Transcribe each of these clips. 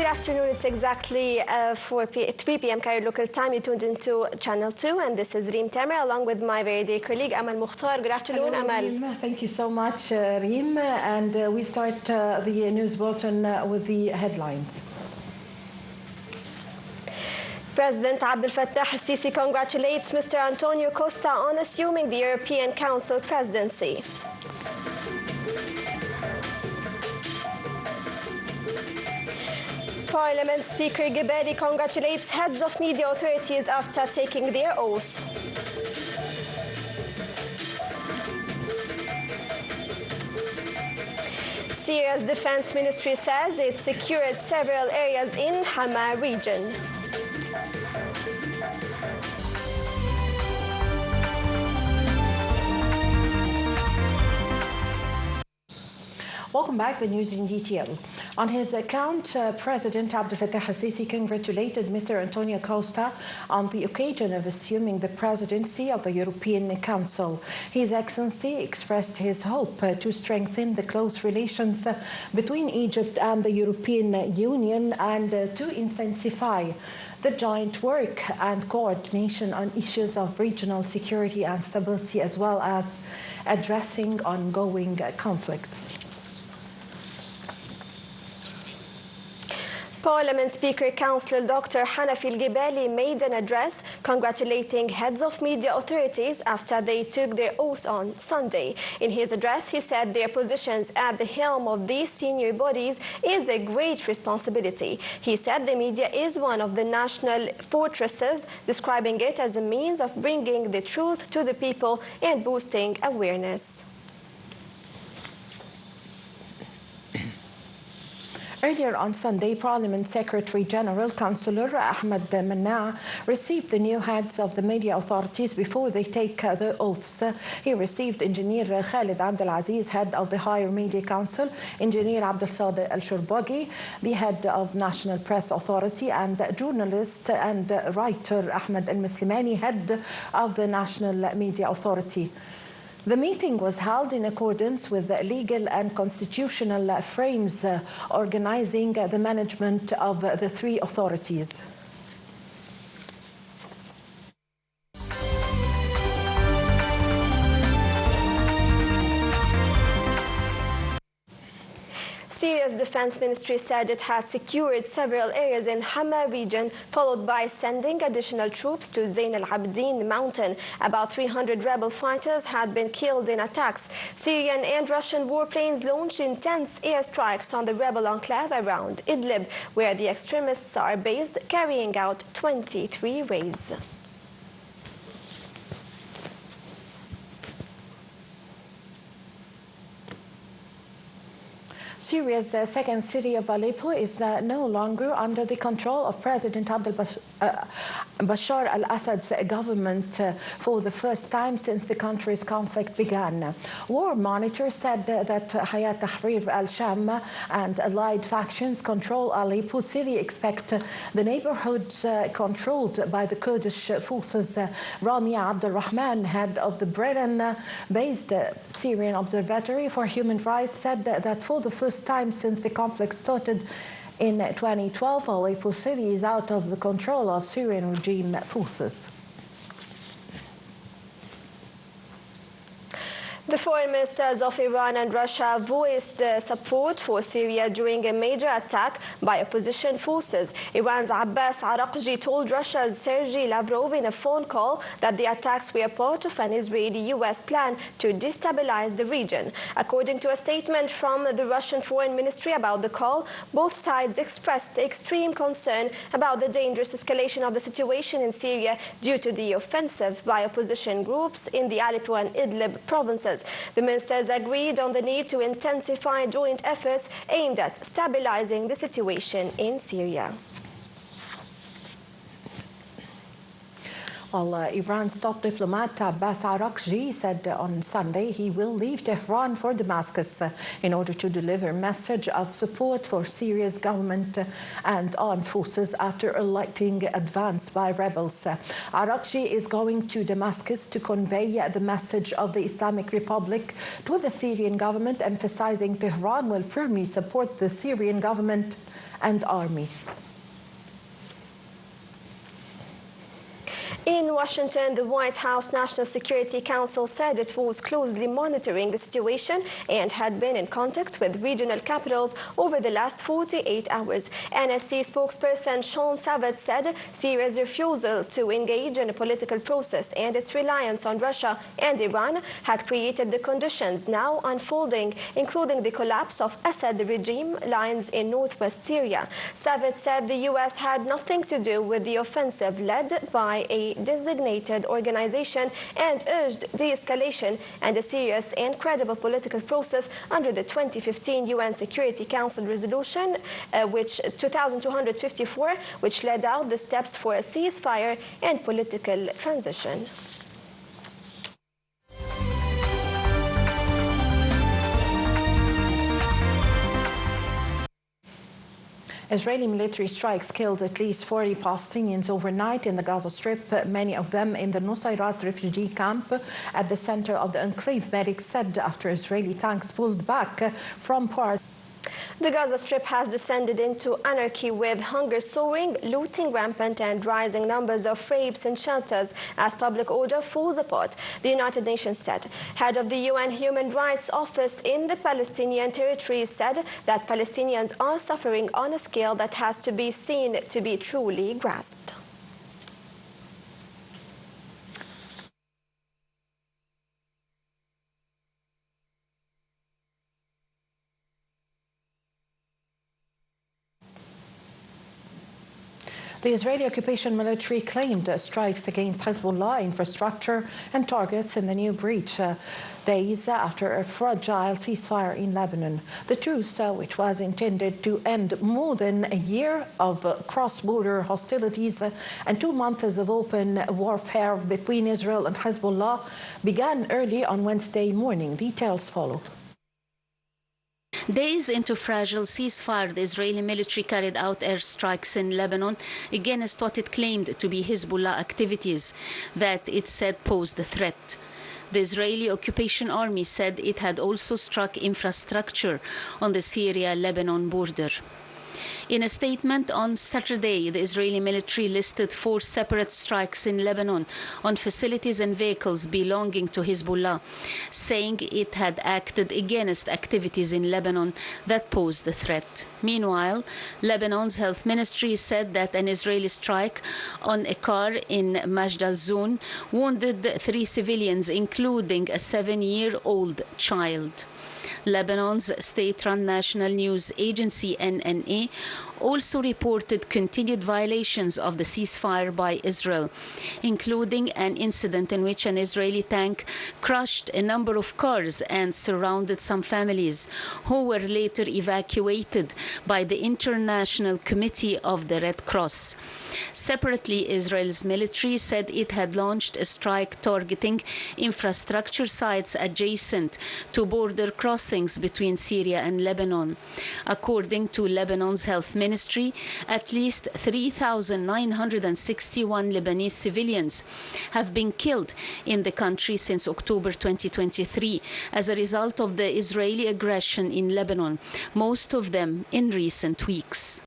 afternoon. It's exactly 3 p.m. Cairo local time. You tuned into Channel 2, and this is Reem Tamer, along with my very dear colleague Amal Mukhtar. Good afternoon, Hello, Amal. Reem. Thank you so much, Reem. And we start the news bulletin with the headlines. President Abdel Fattah al-Sisi congratulates Mr. Antonio Costa on assuming the European Council presidency. Parliament Speaker Gebeli congratulates heads of media authorities after taking their oath. Syria's defense ministry says it secured several areas in Hama region. Welcome back. The news in detail. On his account, President Abdel Fattah al-Sisi congratulated Mr. Antonio Costa on the occasion of assuming the presidency of the European Council. His Excellency expressed his hope to strengthen the close relations between Egypt and the European Union and to intensify the joint work and coordination on issues of regional security and stability, as well as addressing ongoing conflicts. Parliament Speaker Councillor Dr. Hanafi al-Gebeli made an address congratulating heads of media authorities after they took their oath on Sunday. In his address, he said their positions at the helm of these senior bodies is a great responsibility. He said the media is one of the national fortresses, describing it as a means of bringing the truth to the people and boosting awareness. Earlier on Sunday, Parliament Secretary General Councillor Ahmed Manna received the new heads of the media authorities before they take the oaths. He received Engineer Khalid Abdelaziz, head of the Higher Media Council, Engineer Abdel Sadiq Al-Shurbogi, the head of National Press Authority, and journalist and writer Ahmed Al-Muslimani, head of the National Media Authority. The meeting was held in accordance with the legal and constitutional frames organizing the management of the three authorities. Syria's defense ministry said it had secured several areas in Hama region, followed by sending additional troops to Zain al-Abidin mountain. About 300 rebel fighters had been killed in attacks. Syrian and Russian warplanes launched intense airstrikes on the rebel enclave around Idlib, where the extremists are based, carrying out 23 raids. Syria's second city of Aleppo is no longer under the control of President Bashar al-Assad's government for the first time since the country's conflict began. War monitors said that Hayat Tahrir al-Sham and allied factions control Aleppo city, expect the neighborhoods controlled by the Kurdish forces. Ramia Abdul Rahman, head of the Britain-based Syrian Observatory for Human Rights, said that for the first time since the conflict started in 2012, Aleppo city is out of the control of Syrian regime forces. The foreign ministers of Iran and Russia voiced support for Syria during a major attack by opposition forces. Iran's Abbas Araqji told Russia's Sergei Lavrov in a phone call that the attacks were part of an Israeli-US plan to destabilize the region. According to a statement from the Russian Foreign Ministry about the call, both sides expressed extreme concern about the dangerous escalation of the situation in Syria due to the offensive by opposition groups in the Aleppo and Idlib provinces. The ministers agreed on the need to intensify joint efforts aimed at stabilizing the situation in Syria. Well, Iran's top diplomat Abbas Araghchi said on Sunday he will leave Tehran for Damascus in order to deliver a message of support for Syria's government and armed forces after a lightning advance by rebels. Araghchi is going to Damascus to convey the message of the Islamic Republic to the Syrian government, emphasizing Tehran will firmly support the Syrian government and army. In Washington, the White House National Security Council said it was closely monitoring the situation and had been in contact with regional capitals over the last 48 hours. NSC spokesperson Sean Savage said Syria's refusal to engage in a political process and its reliance on Russia and Iran had created the conditions now unfolding, including the collapse of Assad regime lines in northwest Syria. Savage said the U.S. had nothing to do with the offensive led by a designated organization and urged de-escalation and a serious and credible political process under the 2015 UN Security Council resolution, which 2254, which laid out the steps for a ceasefire and political transition. Israeli military strikes killed at least 40 Palestinians overnight in the Gaza Strip, many of them in the Nusayrat refugee camp at the center of the enclave, medics said, after Israeli tanks pulled back from parts. The Gaza Strip has descended into anarchy with hunger soaring, looting rampant and rising numbers of rapes in shelters as public order falls apart, the United Nations said. Head of the UN Human Rights Office in the Palestinian territories said that Palestinians are suffering on a scale that has to be seen to be truly grasped. The Israeli occupation military claimed strikes against Hezbollah infrastructure and targets in the new breach, days after a fragile ceasefire in Lebanon. The truce, which was intended to end more than a year of cross-border hostilities and 2 months of open warfare between Israel and Hezbollah, began early on Wednesday morning. Details follow. Days into fragile ceasefire, the Israeli military carried out airstrikes in Lebanon against what it claimed to be Hezbollah activities that it said posed a threat. The Israeli occupation army said it had also struck infrastructure on the Syria-Lebanon border. In a statement on Saturday, the Israeli military listed 4 separate strikes in Lebanon on facilities and vehicles belonging to Hezbollah, saying it had acted against activities in Lebanon that posed a threat. Meanwhile, Lebanon's health ministry said that an Israeli strike on a car in Majd al-Zoun wounded 3 civilians, including a 7-year-old child. Lebanon's state-run national news agency, NNA, also reported continued violations of the ceasefire by Israel, including an incident in which an Israeli tank crushed a number of cars and surrounded some families, who were later evacuated by the International Committee of the Red Cross. Separately, Israel's military said it had launched a strike targeting infrastructure sites adjacent to border crossings between Syria and Lebanon. According to Lebanon's health ministry, at least 3,961 Lebanese civilians have been killed in the country since October 2023 as a result of the Israeli aggression in Lebanon, most of them in recent weeks.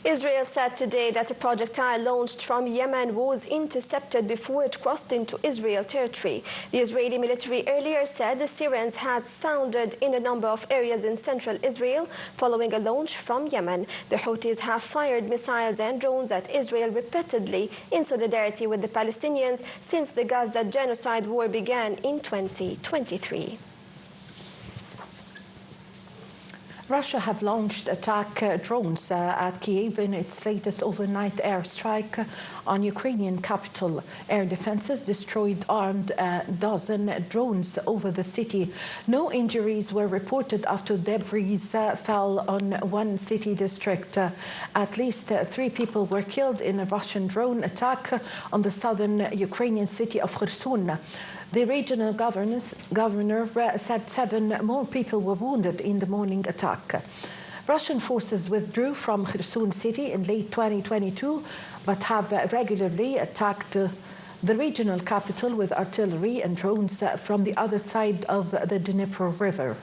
Israel said today that a projectile launched from Yemen was intercepted before it crossed into Israel territory. The Israeli military earlier said the sirens had sounded in a number of areas in central Israel following a launch from Yemen. The Houthis have fired missiles and drones at Israel repeatedly in solidarity with the Palestinians since the Gaza genocide war began in 2023. Russia have launched attack drones at Kyiv in its latest overnight airstrike on Ukrainian capital. Air defenses destroyed armed dozen drones over the city. No injuries were reported after debris fell on one city district. At least 3 people were killed in a Russian drone attack on the southern Ukrainian city of Kherson. The regional governor said 7 more people were wounded in the morning attack. Russian forces withdrew from Kherson city in late 2022, but have regularly attacked the regional capital with artillery and drones from the other side of the Dnipro River.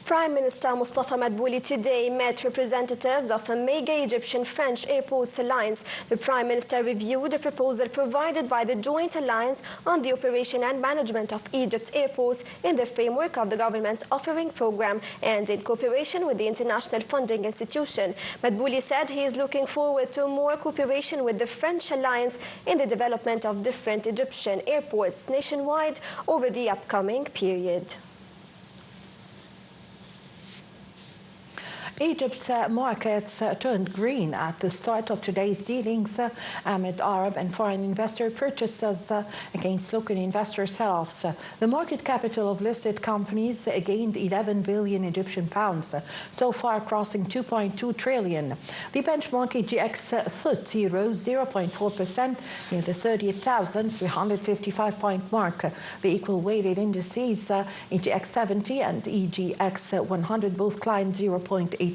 Prime Minister Mustafa Madbouli today met representatives of a mega Egyptian-French airports alliance. The Prime Minister reviewed a proposal provided by the Joint Alliance on the operation and management of Egypt's airports in the framework of the government's offering program and in cooperation with the international funding institution. Madbouli said he is looking forward to more cooperation with the French alliance in the development of different Egyptian airports nationwide over the upcoming period. Egypt's markets turned green at the start of today's dealings amid Arab and foreign investor purchases against local investor sell-offs. The market capital of listed companies gained 11 billion Egyptian pounds, so far crossing 2.2 trillion. The benchmark EGX 30 rose 0.4% near the 30,355 point mark. The equal weighted indices EGX 70 and EGX 100 both climbed 0.8%.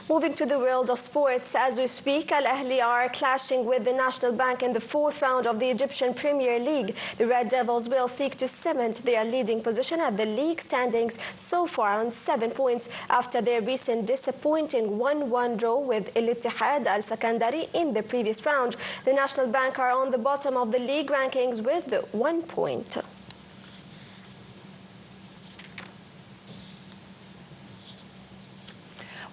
Moving to the world of sports, as we speak, Al-Ahli are clashing with the National Bank in the 4th round of the Egyptian Premier League. The Red Devils will seek to cement their leading position at the league standings so far on 7 points after their recent disappointing 1-1 draw with Al-Ittihad Al-Sakandari in the previous round. The National Bank are on the bottom of the league rankings with 1 point.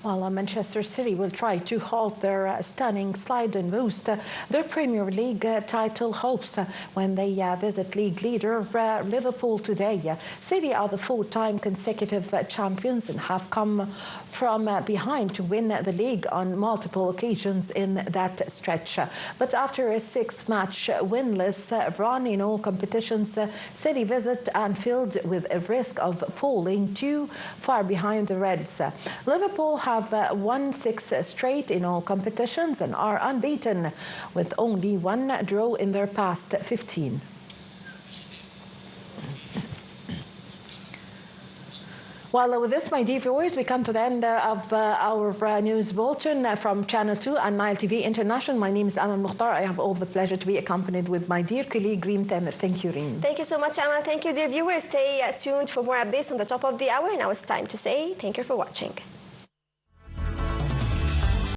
While Manchester City will try to halt their stunning slide and boost their Premier League title hopes when they visit league leader Liverpool today. City are the 4-time consecutive champions and have come from behind to win the league on multiple occasions in that stretch. But after a 6-match winless run in all competitions, City visit Anfield with a risk of falling too far behind the Reds. Liverpool have won 6 straight in all competitions and are unbeaten with only 1 draw in their past 15. Well, with this, my dear viewers, we come to the end of our news bulletin from Channel 2 and Nile TV International. My name is Amal Mukhtar. I have all the pleasure to be accompanied with my dear colleague, Reem Tamer. Thank you, Reem. Thank you so much, Amal. Thank you, dear viewers. Stay tuned for more updates on the top of the hour. Now it's time to say thank you for watching.